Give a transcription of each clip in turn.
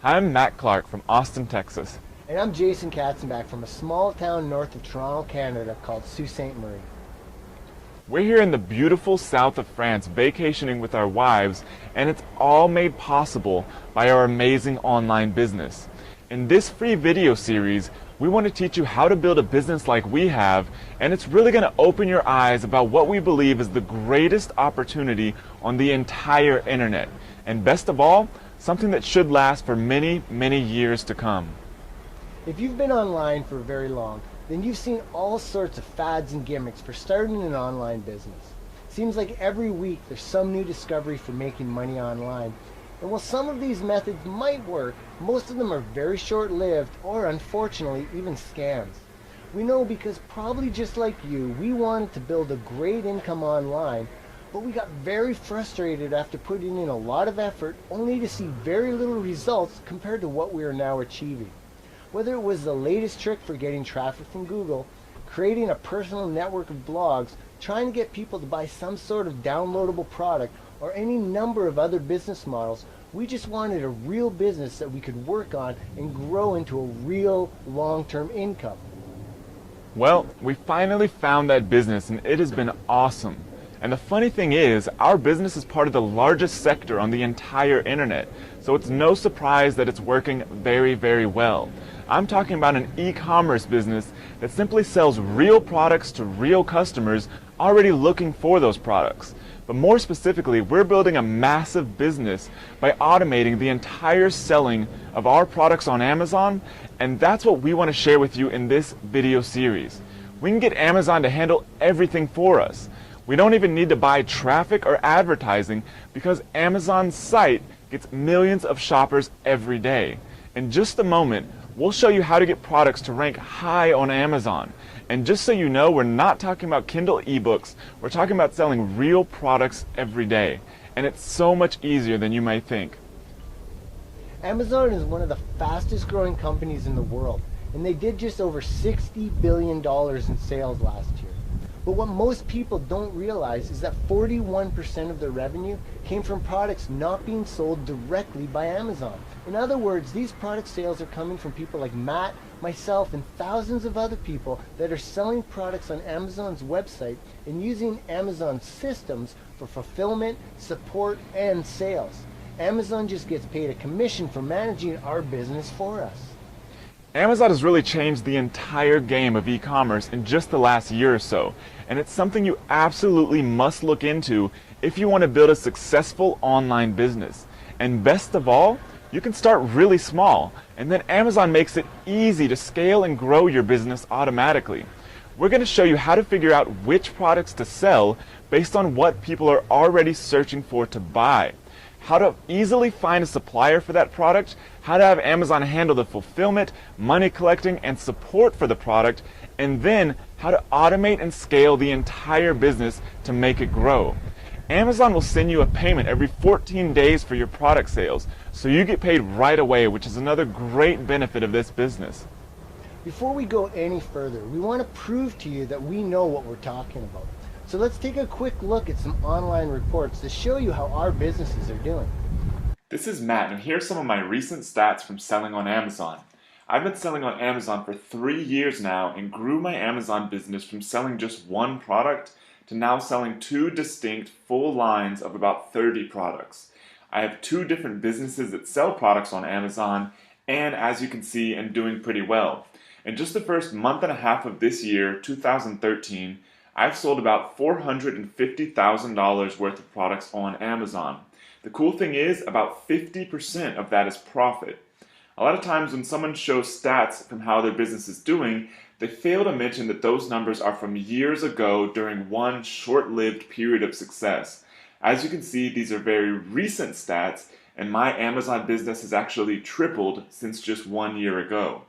Hi, I'm Matt Clark from Austin, Texas. And I'm Jason Katzenbach from a small town north of Toronto, Canada called Sault Ste. Marie. We're here in the beautiful south of France vacationing with our wives, and it's all made possible by our amazing online business. In this free video series, we want to teach you how to build a business like we have, and it's really going to open your eyes about what we believe is the greatest opportunity on the entire internet. And best of all, something that should last for many, many years to come. If you've been online for very long, then you've seen all sorts of fads and gimmicks for starting an online business. Seems like every week there's some new discovery for making money online. And while some of these methods might work, most of them are very short-lived or, unfortunately, even scams. We know because, probably just like you, we wanted to build a great income online, but we got very frustrated after putting in a lot of effort only to see very little results compared to what we are now achieving. Whether it was the latest trick for getting traffic from Google, creating a personal network of blogs, trying to get people to buy some sort of downloadable product, or any number of other business models, we just wanted a real business that we could work on and grow into a real long-term income. Well, we finally found that business, and it has been awesome. And the funny thing is, our business is part of the largest sector on the entire internet, so it's no surprise that it's working very, very well. I'm talking about an e-commerce business that simply sells real products to real customers already looking for those products. But more specifically, we're building a massive business by automating the entire selling of our products on Amazon, and that's what we want to share with you in this video series. We can get Amazon to handle everything for us. We don't even need to buy traffic or advertising because Amazon's site gets millions of shoppers every day. In just a moment, we'll show you how to get products to rank high on Amazon. And just so you know, we're not talking about Kindle ebooks, we're talking about selling real products every day. And it's so much easier than you might think. Amazon is one of the fastest growing companies in the world, and they did just over $60 billion in sales last year. But what most people don't realize is that 41% of their revenue came from products not being sold directly by Amazon. In other words, these product sales are coming from people like Matt, myself, and thousands of other people that are selling products on Amazon's website and using Amazon's systems for fulfillment, support, and sales. Amazon just gets paid a commission for managing our business for us. Amazon has really changed the entire game of e-commerce in just the last year or so, and it's something you absolutely must look into if you want to build a successful online business. And best of all, you can start really small, and then Amazon makes it easy to scale and grow your business automatically. We're going to show you how to figure out which products to sell based on what people are already searching for to buy, how to easily find a supplier for that product, how to have Amazon handle the fulfillment, money collecting, and support for the product, and then how to automate and scale the entire business to make it grow. Amazon will send you a payment every 14 days for your product sales, so you get paid right away, which is another great benefit of this business. Before we go any further, we want to prove to you that we know what we're talking about. So let's take a quick look at some online reports to show you how our businesses are doing. This is Matt, and here's some of my recent stats from selling on Amazon. I've been selling on Amazon for 3 years now and grew my Amazon business from selling just one product to now selling 2 distinct full lines of about 30 products. I have 2 different businesses that sell products on Amazon, and as you can see, I'm doing pretty well. In just the first month and a half of this year, 2013, I've sold about $450,000 worth of products on Amazon. The cool thing is, about 50% of that is profit. A lot of times when someone shows stats from how their business is doing, they fail to mention that those numbers are from years ago during one short-lived period of success. As you can see, these are very recent stats, and my Amazon business has actually tripled since just 1 year ago.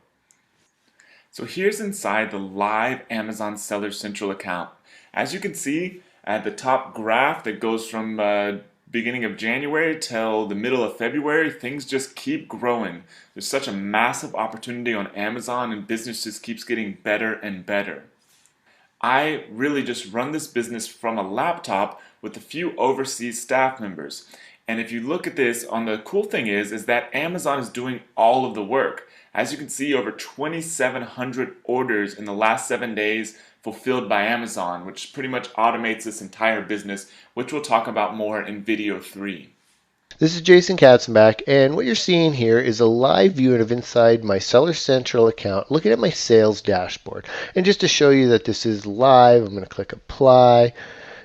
So here's inside the live Amazon Seller Central account. As you can see, at the top graph that goes from beginning of January till the middle of February, things just keep growing. There's such a massive opportunity on Amazon, and business just keeps getting better and better. I really just run this business from a laptop with a few overseas staff members. And if you look at this, the cool thing is that Amazon is doing all of the work. As you can see, over 2,700 orders in the last 7 days fulfilled by Amazon, which pretty much automates this entire business, which we'll talk about more in video 3. This is Jason Katzenbach, and what you're seeing here is a live view of inside my Seller Central account, looking at my sales dashboard. And just to show you that this is live, I'm going to click apply,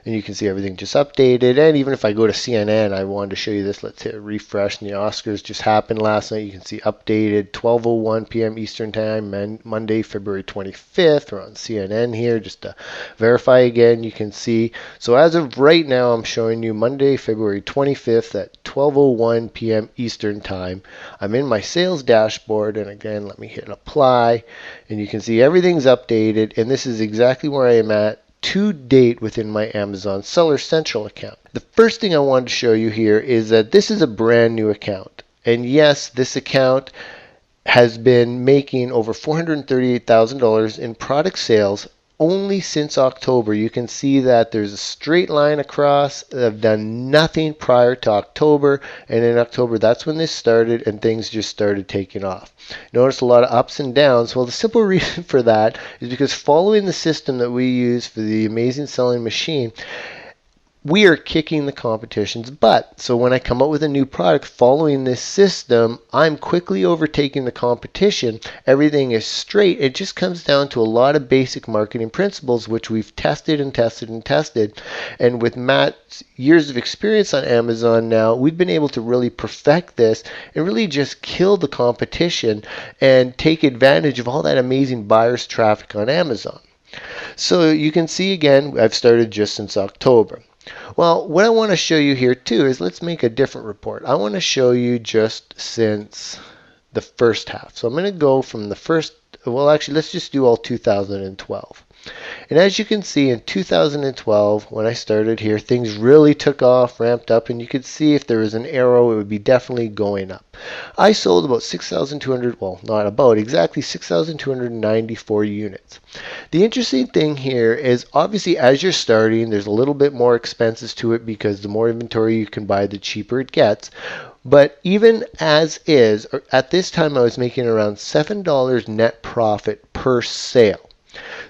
and you can see everything just updated. And even if I go to CNN, I wanted to show you this. Let's hit refresh, and the Oscars just happened last night. You can see updated 12:01 p.m. Eastern Time, Monday, February 25th. We're on CNN here just to verify again. You can see, so as of right now, I'm showing you Monday, February 25th at 12:01 p.m. Eastern Time. I'm in my sales dashboard, and again, let me hit apply, and you can see everything's updated, and this is exactly where I am at to date within my Amazon Seller Central account. The first thing I wanted to show you here is that this is a brand new account. And yes, this account has been making over $438,000 in product sales only since October. You can see that there's a straight line across. I've done nothing prior to October, and in October that's when this started and things just started taking off. Notice a lot of ups and downs. Well, the simple reason for that is because following the system that we use for the Amazing Selling Machine, we are kicking the competition's butt. So when I come up with a new product following this system, I'm quickly overtaking the competition. Everything is straight. It just comes down to a lot of basic marketing principles, which we've tested and tested and tested. And with Matt's years of experience on Amazon now, we've been able to really perfect this and really just kill the competition and take advantage of all that amazing buyers traffic on Amazon. So you can see again, I've started just since October. Well, what I want to show you here too is let's make a different report. I want to show you just since the first half. So I'm going to go from the first, well actually let's just do all 2012. And as you can see in 2012, when I started here, things really took off, ramped up, and you could see if there was an arrow, it would be definitely going up. I sold about 6,200, well, not about, exactly 6,294 units. The interesting thing here is obviously as you're starting, there's a little bit more expenses to it because the more inventory you can buy, the cheaper it gets. But even as is, at this time I was making around $7 net profit per sale.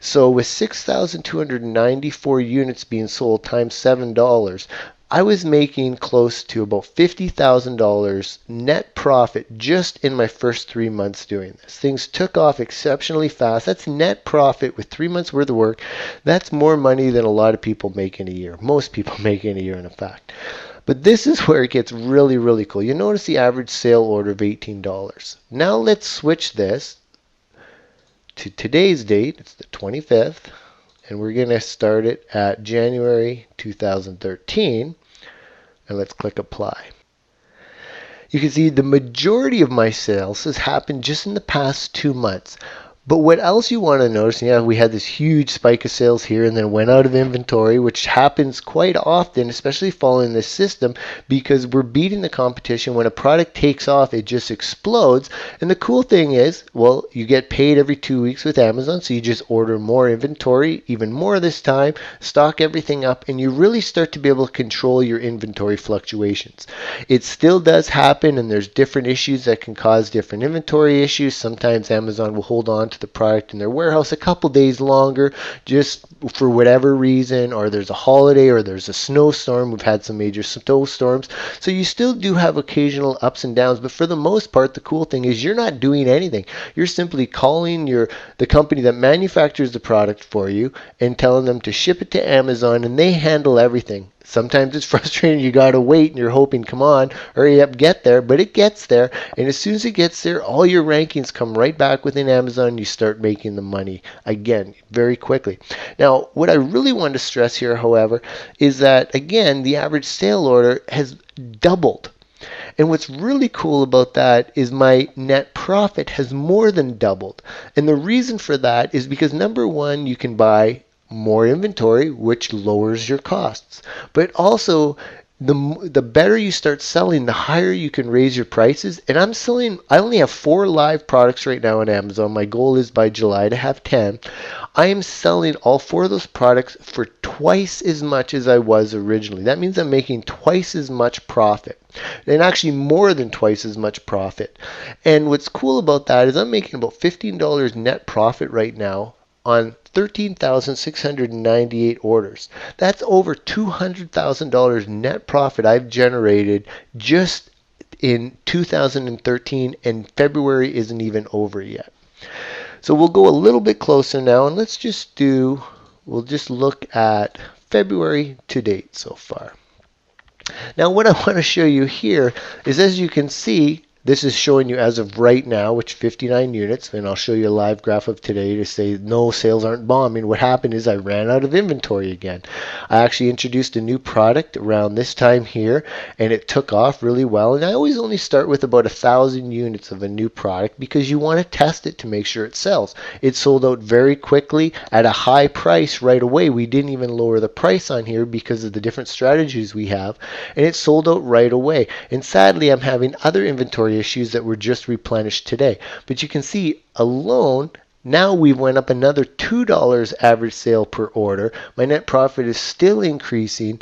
So with 6,294 units being sold times $7, I was making close to about $50,000 net profit just in my first 3 months doing this. Things took off exceptionally fast. That's net profit with 3 months worth of work. That's more money than a lot of people make in a year. Most people make in a year, in fact. But this is where it gets really, really cool. You notice the average sale order of $18. Now let's switch this to today's date. It's the 25th, and we're going to start it at January 2013, and let's click apply. You can see the majority of my sales has happened just in the past 2 months. But what else you want to notice, yeah, we had this huge spike of sales here and then went out of inventory, which happens quite often, especially following this system, because we're beating the competition. When a product takes off, it just explodes. And the cool thing is, well, you get paid every 2 weeks with Amazon, so you just order more inventory, even more this time, stock everything up, and you really start to be able to control your inventory fluctuations. It still does happen, and there's different issues that can cause different inventory issues. Sometimes Amazon will hold on to the product in their warehouse a couple days longer just for whatever reason, or there's a holiday, or there's a snowstorm. We've had some major snowstorms, so you still do have occasional ups and downs, but for the most part, the cool thing is you're not doing anything. You're simply calling the company that manufactures the product for you and telling them to ship it to Amazon, and they handle everything. Sometimes it's frustrating. You got to wait and you're hoping, come on, hurry up, get there. But it gets there. And as soon as it gets there, all your rankings come right back within Amazon. You start making the money again very quickly. Now, what I really want to stress here, however, is that, again, the average sale order has doubled. And what's really cool about that is my net profit has more than doubled. And the reason for that is because, number one, you can buy more inventory, which lowers your costs. But also, the better you start selling, the higher you can raise your prices. And I only have 4 live products right now on Amazon. My goal is by July to have 10. I am selling all 4 of those products for twice as much as I was originally. That means I'm making twice as much profit, and actually more than twice as much profit. And what's cool about that is I'm making about $15 net profit right now on 13,698 orders. That's over $200,000 net profit I've generated just in 2013, and February isn't even over yet. So we'll go a little bit closer now, and we'll just look at February to date so far. Now what I want to show you here is, as you can see, this is showing you as of right now, which 59 units, and I'll show you a live graph of today to say no, sales aren't bombing. What happened is I ran out of inventory again. I actually introduced a new product around this time here, and it took off really well. And I always only start with about 1,000 units of a new product because you want to test it to make sure it sells. It sold out very quickly at a high price right away. We didn't even lower the price on here because of the different strategies we have, and it sold out right away. And sadly, I'm having other inventory issues that were just replenished today. But you can see alone, now we went up another $2 average sale per order. My net profit is still increasing,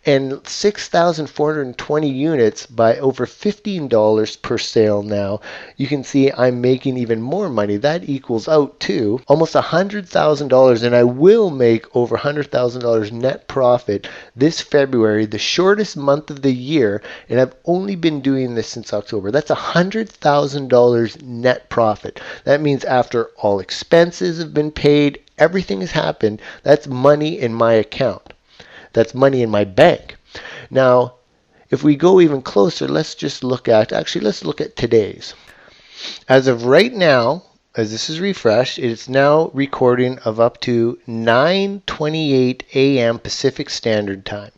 and 6,420 units by over $15 per sale now. You can see I'm making even more money. That equals out to almost $100,000, and I will make over $100,000 net profit this February, the shortest month of the year, and I've only been doing this since October. That's $100,000 net profit. That means after all expenses have been paid, everything has happened. That's money in my account. That's money in my bank. Now, if we go even closer, let's look at today's. As of right now, as this is refreshed, it's now recording of up to 9:28 a.m. Pacific Standard Time.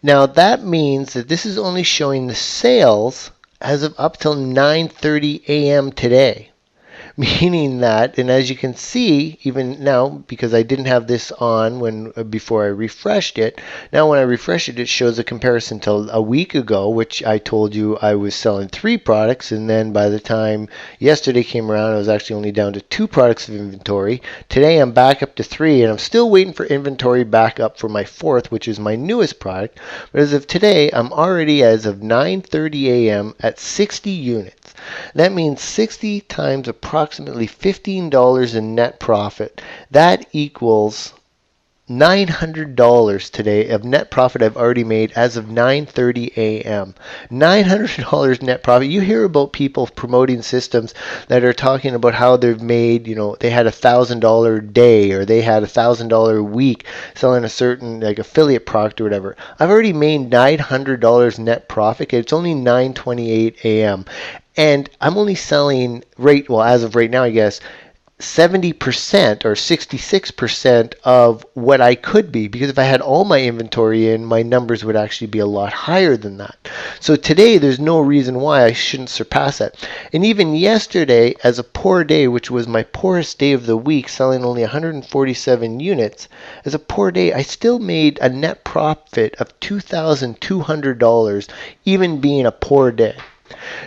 Now that means that this is only showing the sales as of up till 9:30 a.m. today. Meaning that, and as you can see, even now, because I didn't have this on before I refreshed it, now when I refresh it, it shows a comparison to a week ago, which I told you I was selling 3 products, and then by the time yesterday came around, I was actually only down to 2 products of inventory. Today I'm back up to 3, and I'm still waiting for inventory back up for my 4th, which is my newest product. But as of today, I'm already, as of 9:30 a.m., at 60 units. That means 60 times approximately $15 in net profit. That equals $900 today of net profit I've already made as of 9:30 a.m. $900 net profit. You hear about people promoting systems that are talking about how they've made, they had $1,000 day, or they had $1,000 a week selling a certain affiliate product or whatever. I've already made $900 net profit. It's only 9:28 a.m. And I'm only selling as of right now, I guess, 70% or 66% of what I could be, because if I had all my inventory in, my numbers would actually be a lot higher than that. So today, there's no reason why I shouldn't surpass that. And even yesterday, as a poor day, which was my poorest day of the week, selling only 147 units, as a poor day, I still made a net profit of $2,200, even being a poor day.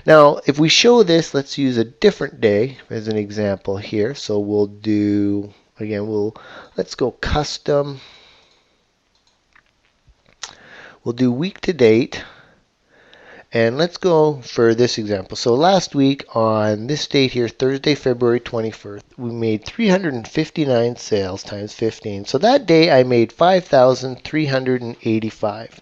Now, if we show this, let's use a different day as an example here. So we'll do, let's go custom. We'll do week to date. And let's go for this example. So last week on this date here, Thursday, February 21st, we made 359 sales times 15. So that day I made $5,385.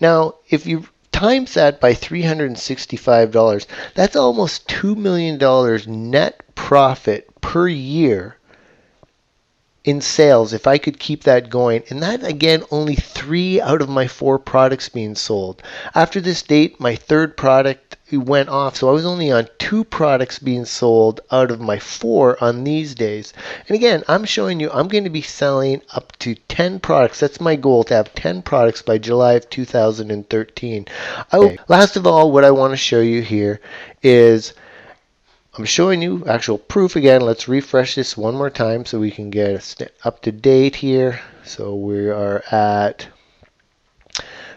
Now, if you times that by $365, that's almost $2 million net profit per year in sales if I could keep that going. And that, again, only 3 out of my 4 products being sold. After this date, my 3rd product went off, so I was only on 2 products being sold out of my 4 on these days. And again, I'm showing you I'm going to be selling up to 10 products. That's my goal, to have 10 products by July of 2013. Last of all, what I want to show you here is I'm showing you actual proof again. Let's refresh this one more time so we can get up to date here. So we are at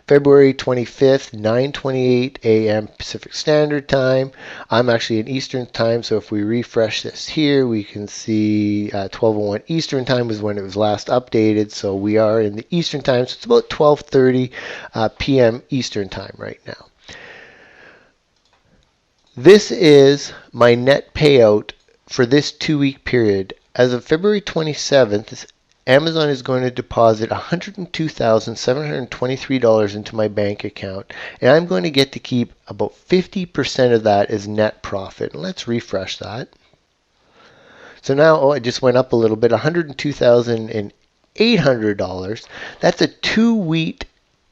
February 25th, 9:28 a.m. Pacific Standard Time. I'm actually in Eastern Time, so if we refresh this here, we can see 12:01 Eastern Time was when it was last updated. So we are in the Eastern Time, so it's about 12:30 p.m. Eastern Time right now. This is my net payout for this 2-week period. As of February 27th, Amazon is going to deposit $102,723 into my bank account, and I'm going to get to keep about 50% of that as net profit. Let's refresh that. So now, it just went up a little bit, $102,800. That's a 2-week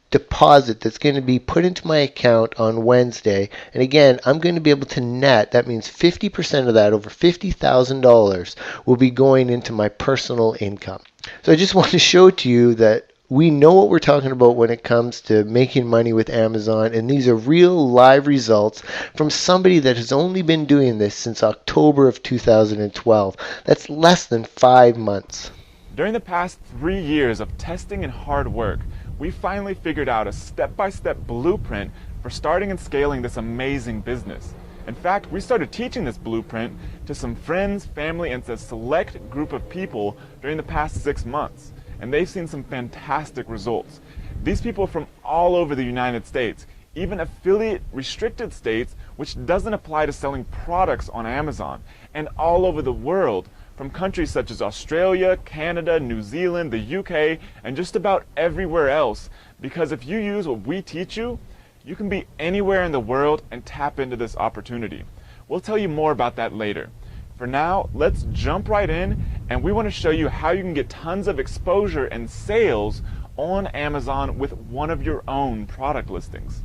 deposit that's going to be put into my account on Wednesday. And again, I'm going to be able to net, that means 50% of that, over $50,000, will be going into my personal income. So I just want to show to you that we know what we're talking about when it comes to making money with Amazon, and these are real live results from somebody that has only been doing this since October of 2012. That's less than 5 months. During the past 3 years of testing and hard work, we finally figured out a step-by-step blueprint for starting and scaling this amazing business. In fact, we started teaching this blueprint to some friends, family, and a select group of people during the past 6 months, and they've seen some fantastic results. These people are from all over the United States, even affiliate restricted states, which doesn't apply to selling products on Amazon, and all over the world, from countries such as Australia, Canada, New Zealand, the UK, and just about everywhere else. Because if you use what we teach you, you can be anywhere in the world and tap into this opportunity. We'll tell you more about that later. For now, let's jump right in, and we want to show you how you can get tons of exposure and sales on Amazon with one of your own product listings.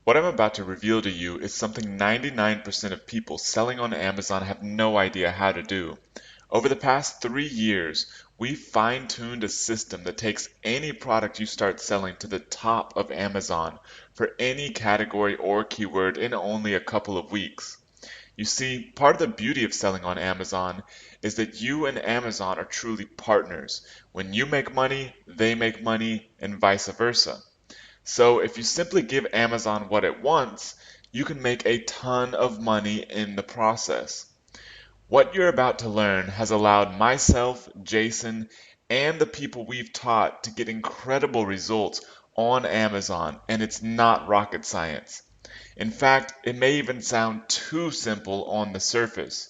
What I'm about to reveal to you is something 99% of people selling on Amazon have no idea how to do. Over the past 3 years, we've fine-tuned a system that takes any product you start selling to the top of Amazon for any category or keyword in only a couple of weeks. You see, part of the beauty of selling on Amazon is that you and Amazon are truly partners. When you make money, they make money, and vice versa. So if you simply give Amazon what it wants, you can make a ton of money in the process. What you're about to learn has allowed myself, Jason, and the people we've taught to get incredible results on Amazon, and it's not rocket science. In fact, it may even sound too simple on the surface.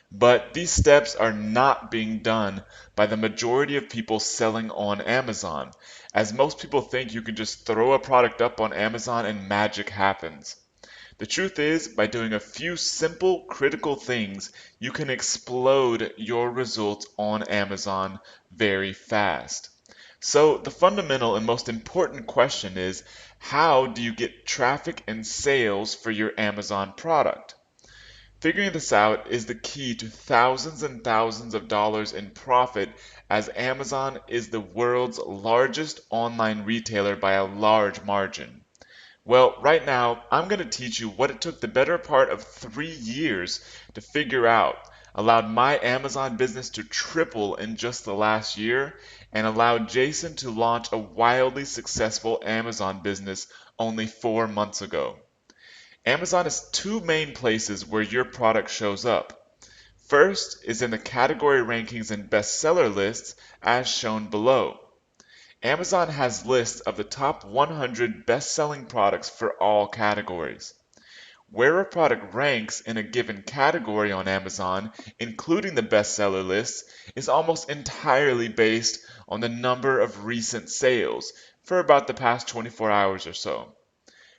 But these steps are not being done by the majority of people selling on Amazon, as most people think you can just throw a product up on Amazon and magic happens. The truth is, by doing a few simple, critical things, you can explode your results on Amazon very fast. So the fundamental and most important question is, how do you get traffic and sales for your Amazon product? Figuring this out is the key to thousands and thousands of dollars in profit, as Amazon is the world's largest online retailer by a large margin. Well, right now, I'm going to teach you what it took the better part of 3 years to figure out, allowed my Amazon business to triple in just the last year, and allowed Jason to launch a wildly successful Amazon business only 4 months ago. Amazon has two main places where your product shows up. First is in the category rankings and bestseller lists as shown below. Amazon has lists of the top 100 best-selling products for all categories. Where a product ranks in a given category on Amazon, including the bestseller list, is almost entirely based on the number of recent sales for about the past 24 hours or so.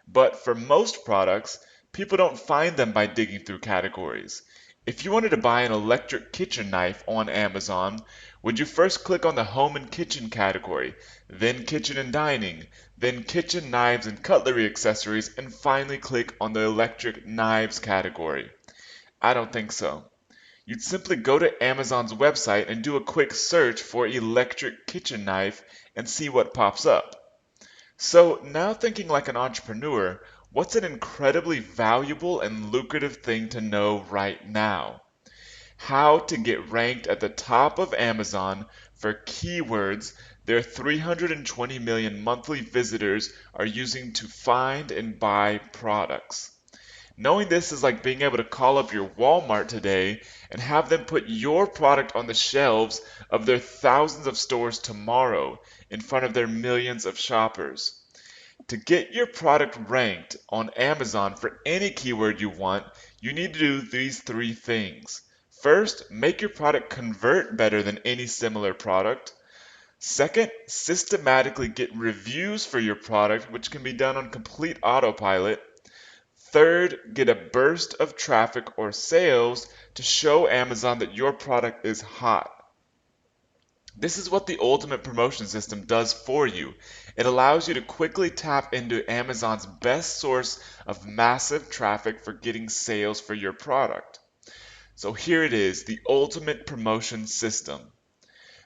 But for most products, people don't find them by digging through categories. If you wanted to buy an electric kitchen knife on Amazon, would you first click on the home and kitchen category, then kitchen and dining, then kitchen knives and cutlery accessories, and finally click on the electric knives category? I don't think so. You'd simply go to Amazon's website and do a quick search for electric kitchen knife and see what pops up. So now, thinking like an entrepreneur, what's an incredibly valuable and lucrative thing to know right now? How to get ranked at the top of Amazon for keywords their 320 million monthly visitors are using to find and buy products. Knowing this is like being able to call up your Walmart today and have them put your product on the shelves of their thousands of stores tomorrow in front of their millions of shoppers. To get your product ranked on Amazon for any keyword you want, you need to do these three things. First, make your product convert better than any similar product. Second, systematically get reviews for your product, which can be done on complete autopilot. Third, get a burst of traffic or sales to show Amazon that your product is hot. This is what the Ultimate Promotion System does for you. It allows you to quickly tap into Amazon's best source of massive traffic for getting sales for your product. So here it is, the Ultimate Promotion System.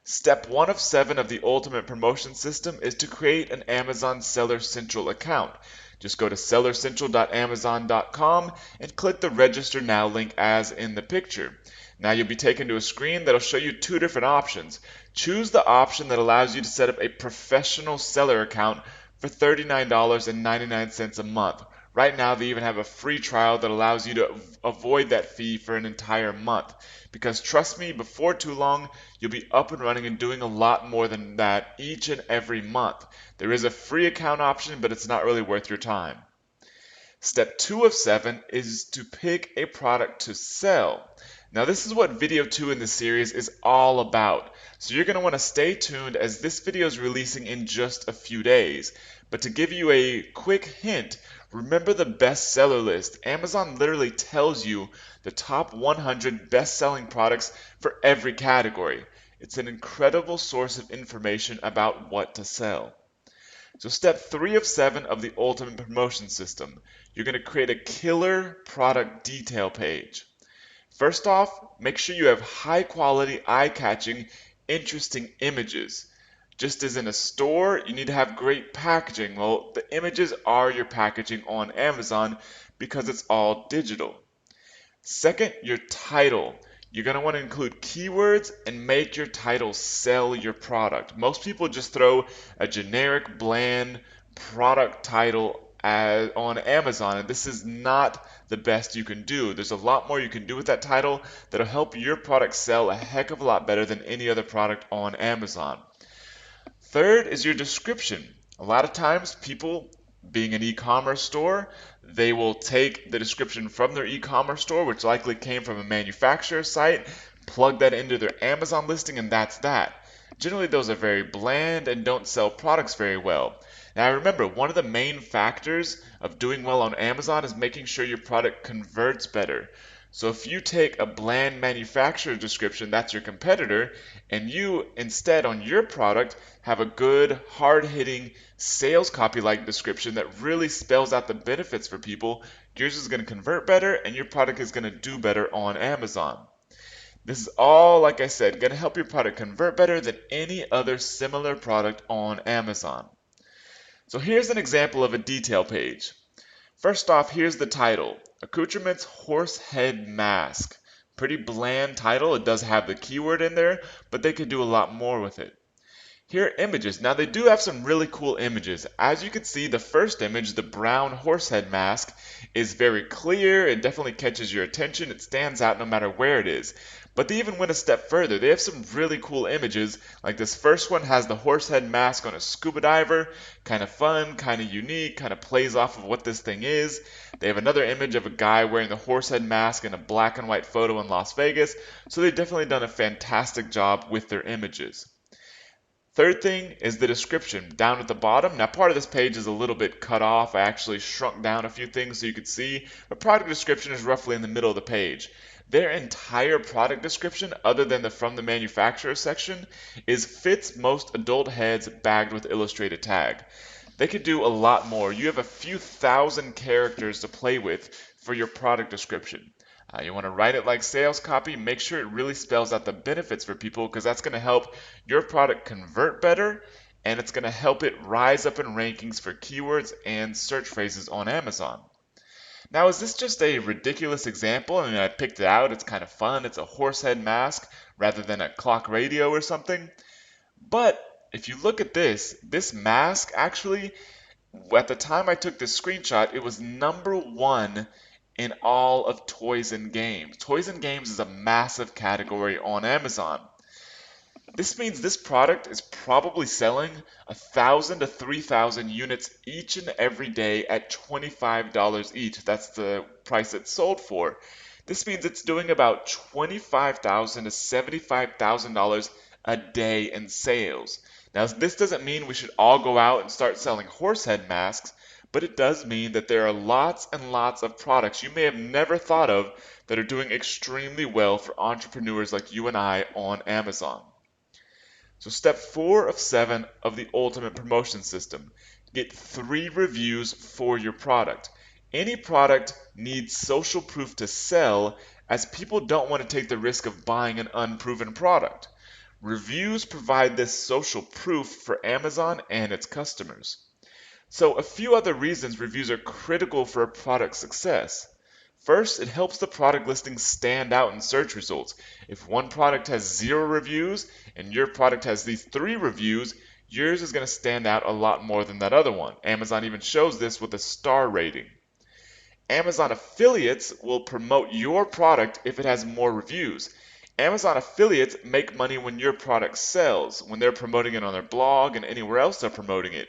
Step 1 of 7 of the Ultimate Promotion System is to create an Amazon Seller Central account. Just go to sellercentral.amazon.com and click the Register Now link as in the picture. Now you'll be taken to a screen that'll show you two different options. Choose the option that allows you to set up a professional seller account for $39.99 a month. Right now they even have a free trial that allows you to avoid that fee for an entire month. Because trust me, before too long, you'll be up and running and doing a lot more than that each and every month. There is a free account option, but it's not really worth your time. Step 2 of 7 is to pick a product to sell. Now this is what video 2 in the series is all about. So you're going to want to stay tuned as this video is releasing in just a few days. But to give you a quick hint, remember the bestseller list. Amazon literally tells you the top 100 best-selling products for every category. It's an incredible source of information about what to sell. So step 3 of 7 of the Ultimate Promotion System, you're going to create a killer product detail page. First off, make sure you have high quality, eye-catching, interesting images. Just as in a store, you need to have great packaging. Well, the images are your packaging on Amazon because it's all digital. Second, your title. You're going to want to include keywords and make your title sell your product. Most people just throw a generic, bland product title on Amazon, and this is not the best you can do. There's a lot more you can do with that title that'll help your product sell a heck of a lot better than any other product on Amazon. Third is your description. A lot of times people, being an e-commerce store, they will take the description from their e-commerce store, which likely came from a manufacturer site, plug that into their Amazon listing, and that's that. Generally, those are very bland and don't sell products very well. Now remember, one of the main factors of doing well on Amazon is making sure your product converts better. So if you take a bland manufacturer description, that's your competitor, and you instead on your product have a good, hard-hitting sales copy-like description that really spells out the benefits for people, yours is going to convert better and your product is going to do better on Amazon. This is all, like I said, going to help your product convert better than any other similar product on Amazon. So here's an example of a detail page. First off, here's the title, Accoutrements Horse Head Mask. Pretty bland title. It does have the keyword in there, but they could do a lot more with it. Here are images. Now they do have some really cool images. As you can see, the first image, the brown horsehead mask, is very clear. It definitely catches your attention. It stands out no matter where it is. But they even went a step further. They have some really cool images. Like this first one has the horsehead mask on a scuba diver. Kind of fun, kind of unique, kind of plays off of what this thing is. They have another image of a guy wearing the horsehead mask in a black and white photo in Las Vegas. So they've definitely done a fantastic job with their images. Third thing is the description down at the bottom. Now part of this page is a little bit cut off. I actually shrunk down a few things so you could see. The product description is roughly in the middle of the page. Their entire product description, other than the from the manufacturer section, is fits most adult heads bagged with illustrated tag. They could do a lot more. You have a few thousand characters to play with for your product description. You want to write it like sales copy. Make sure it really spells out the benefits for people because that's going to help your product convert better and it's going to help it rise up in rankings for keywords and search phrases on Amazon. Now, is this just a ridiculous example? I mean, I picked it out. It's kind of fun. It's a horsehead mask rather than a clock radio or something. But if you look at this mask actually, at the time I took this screenshot, it was #1 in all of toys and games. Toys and games is a massive category on Amazon. This means this product is probably selling 1,000 to 3,000 units each and every day at $25 each. That's the price it's sold for. This means it's doing about $25,000 to $75,000 a day in sales. Now, this doesn't mean we should all go out and start selling horse head masks, but it does mean that there are lots and lots of products you may have never thought of that are doing extremely well for entrepreneurs like you and I on Amazon. So step 4 of 7 of the ultimate promotion system, get 3 reviews for your product. Any product needs social proof to sell, as people don't want to take the risk of buying an unproven product. Reviews provide this social proof for Amazon and its customers. So a few other reasons reviews are critical for a product's success. First, it helps the product listing stand out in search results. If one product has 0 reviews and your product has these 3 reviews, yours is going to stand out a lot more than that other one. Amazon even shows this with a star rating. Amazon affiliates will promote your product if it has more reviews. Amazon affiliates make money when your product sells, when they're promoting it on their blog and anywhere else they're promoting it.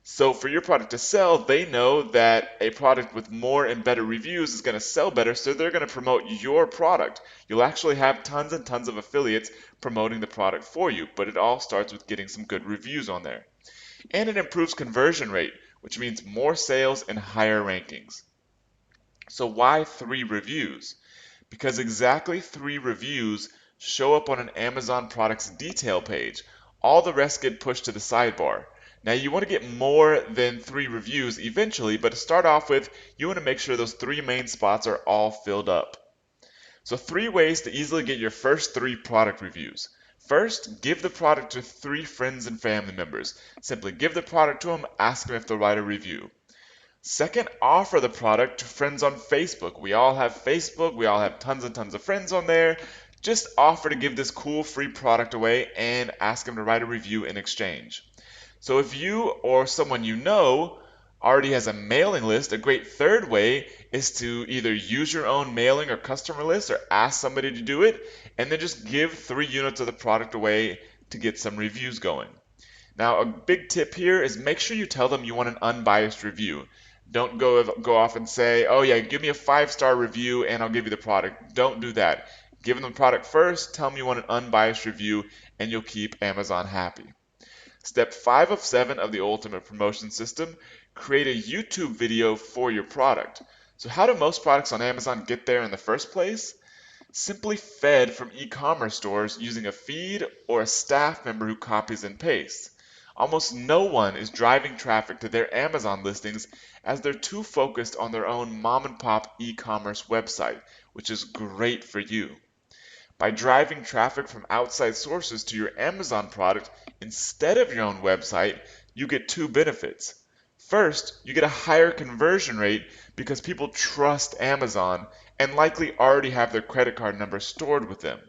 So for your product to sell, they know that a product with more and better reviews is going to sell better, so they're going to promote your product. You'll actually have tons and tons of affiliates promoting the product for you, but it all starts with getting some good reviews on there. And it improves conversion rate, which means more sales and higher rankings. So why 3 reviews? Because exactly 3 reviews show up on an Amazon product's detail page. All the rest get pushed to the sidebar. Now you want to get more than 3 reviews eventually, but to start off with, you want to make sure those 3 main spots are all filled up. So 3 ways to easily get your first 3 product reviews. First, give the product to 3 friends and family members. Simply give the product to them, ask them if they'll write a review. Second, offer the product to friends on Facebook. We all have Facebook, we all have tons and tons of friends on there. Just offer to give this cool free product away and ask them to write a review in exchange. So if you or someone you know already has a mailing list, a great third way is to either use your own mailing or customer list or ask somebody to do it, and then just give 3 units of the product away to get some reviews going. Now, a big tip here is make sure you tell them you want an unbiased review. Don't go off and say, oh yeah, give me a 5-star review and I'll give you the product. Don't do that. Give them the product first, tell them you want an unbiased review, and you'll keep Amazon happy. Step 5 of 7 of the ultimate promotion system, create a YouTube video for your product. So how do most products on Amazon get there in the first place? Simply fed from e-commerce stores using a feed or a staff member who copies and pastes. Almost no one is driving traffic to their Amazon listings as they're too focused on their own mom and pop e-commerce website, which is great for you. By driving traffic from outside sources to your Amazon product instead of your own website, you get 2 benefits. First, you get a higher conversion rate because people trust Amazon and likely already have their credit card number stored with them.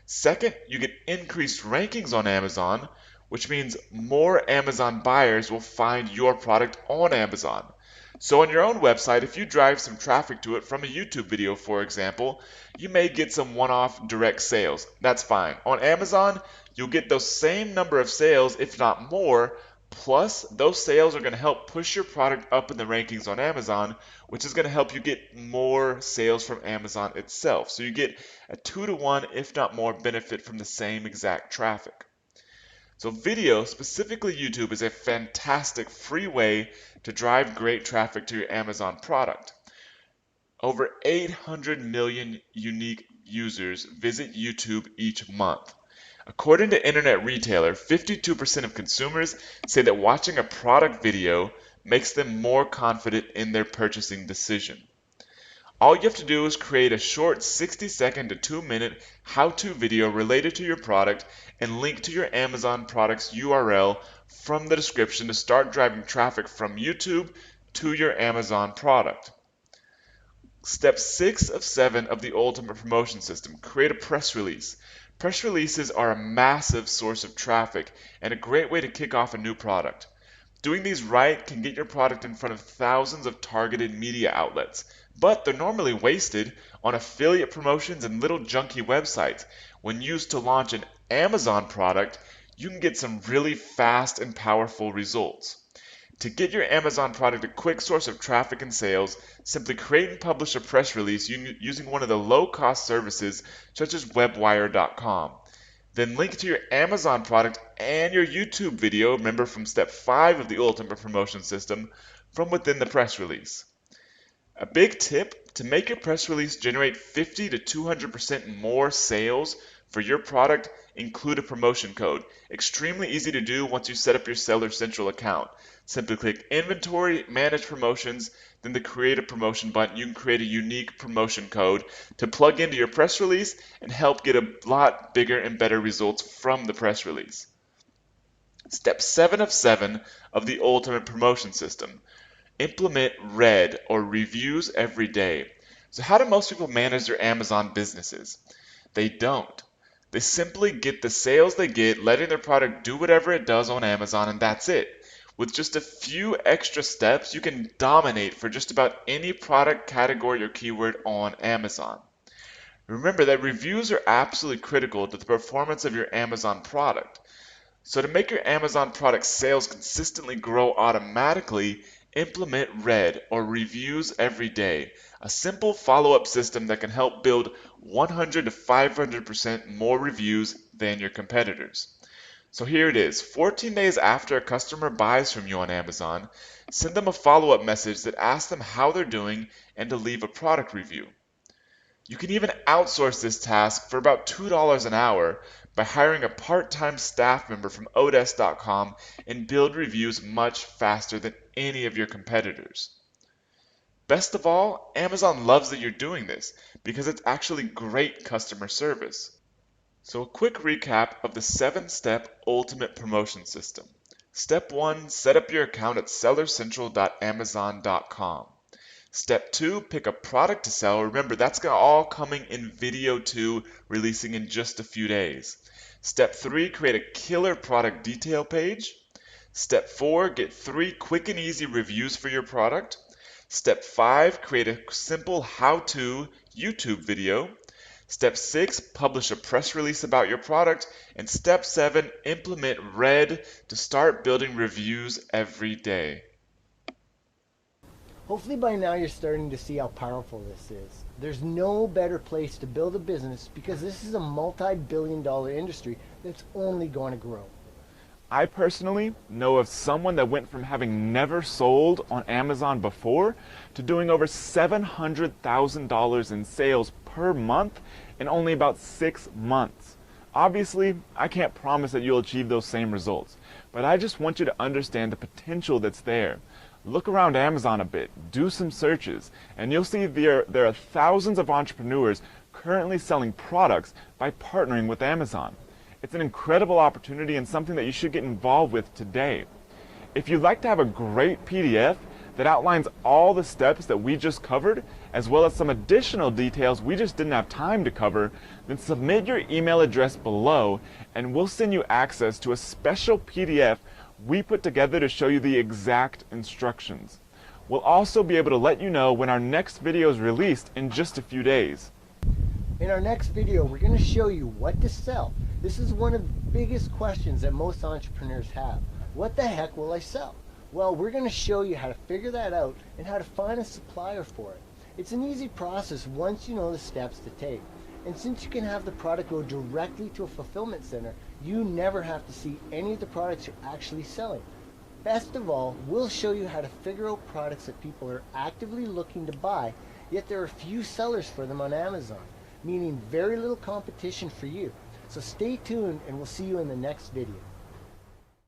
Second, you get increased rankings on Amazon, which means more Amazon buyers will find your product on Amazon. So on your own website, if you drive some traffic to it from a YouTube video, for example, you may get some one-off direct sales. That's fine. On Amazon, you'll get those same number of sales, if not more, plus those sales are going to help push your product up in the rankings on Amazon, which is going to help you get more sales from Amazon itself. So you get a 2-to-1, if not more, benefit from the same exact traffic. So video, specifically YouTube, is a fantastic free way to drive great traffic to your Amazon product. Over 800 million unique users visit YouTube each month. According to Internet Retailer, 52% of consumers say that watching a product video makes them more confident in their purchasing decision. All you have to do is create a short 60-second to 2-minute how-to video related to your product and link to your Amazon product's URL from the description to start driving traffic from YouTube to your Amazon product. Step 6 of 7 of the ultimate promotion system, create a press release. Press releases are a massive source of traffic and a great way to kick off a new product. Doing these right can get your product in front of thousands of targeted media outlets, but they're normally wasted on affiliate promotions and little junky websites. When used to launch an Amazon product, you can get some really fast and powerful results. To get your Amazon product a quick source of traffic and sales, simply create and publish a press release using one of the low-cost services such as webwire.com. Then link to your Amazon product and your YouTube video, remember from step 5 of the Ultimate Promotion System, from within the press release. A big tip: to make your press release generate 50 to 200% more sales for your product, include a promotion code. Extremely easy to do once you set up your Seller Central account. Simply click Inventory, Manage Promotions, then the Create a Promotion button. You can create a unique promotion code to plug into your press release and help get a lot bigger and better results from the press release. Step 7 of 7 of the Ultimate Promotion System. Implement RED, or reviews every day. So how do most people manage their Amazon businesses? They don't. They simply get the sales they get, letting their product do whatever it does on Amazon, and that's it. With just a few extra steps, you can dominate for just about any product, category, or keyword on Amazon. Remember that reviews are absolutely critical to the performance of your Amazon product. So to make your Amazon product sales consistently grow automatically, implement RED, or reviews every day, a simple follow-up system that can help build 100 to 500% more reviews than your competitors. So here it is: 14 days after a customer buys from you on Amazon, send them a follow-up message that asks them how they're doing and to leave a product review. You can even outsource this task for about $2 an hour by hiring a part-time staff member from Odesk.com and build reviews much faster than any of your competitors. Best of all, Amazon loves that you're doing this because it's actually great customer service. So a quick recap of the 7-step Ultimate Promotion System. Step 1, set up your account at sellercentral.amazon.com. Step 2, pick a product to sell. Remember, that's all coming in video 2, releasing in just a few days. Step 3, create a killer product detail page. Step 4, get 3 quick and easy reviews for your product. Step 5, create a simple how-to YouTube video. Step 6, publish a press release about your product. And Step 7, implement RED to start building reviews every day. Hopefully by now you're starting to see how powerful this is. There's no better place to build a business because this is a multi-billion-dollar industry that's only going to grow. I personally know of someone that went from having never sold on Amazon before to doing over $700,000 in sales per month in only about 6 months. Obviously, I can't promise that you'll achieve those same results, but I just want you to understand the potential that's there. Look around Amazon a bit, do some searches, and you'll see there are thousands of entrepreneurs currently selling products by partnering with Amazon. It's an incredible opportunity and something that you should get involved with today. If you'd like to have a great PDF that outlines all the steps that we just covered, as well as some additional details we just didn't have time to cover, then submit your email address below and we'll send you access to a special PDF we put together to show you the exact instructions. We'll also be able to let you know when our next video is released in just a few days. In our next video, we're going to show you what to sell. This is one of the biggest questions that most entrepreneurs have. What the heck will I sell? Well, we're going to show you how to figure that out and how to find a supplier for it. It's an easy process once you know the steps to take. And since you can have the product go directly to a fulfillment center, you never have to see any of the products you're actually selling. Best of all, we'll show you how to figure out products that people are actively looking to buy, yet there are few sellers for them on Amazon, meaning very little competition for you. So stay tuned and we'll see you in the next video.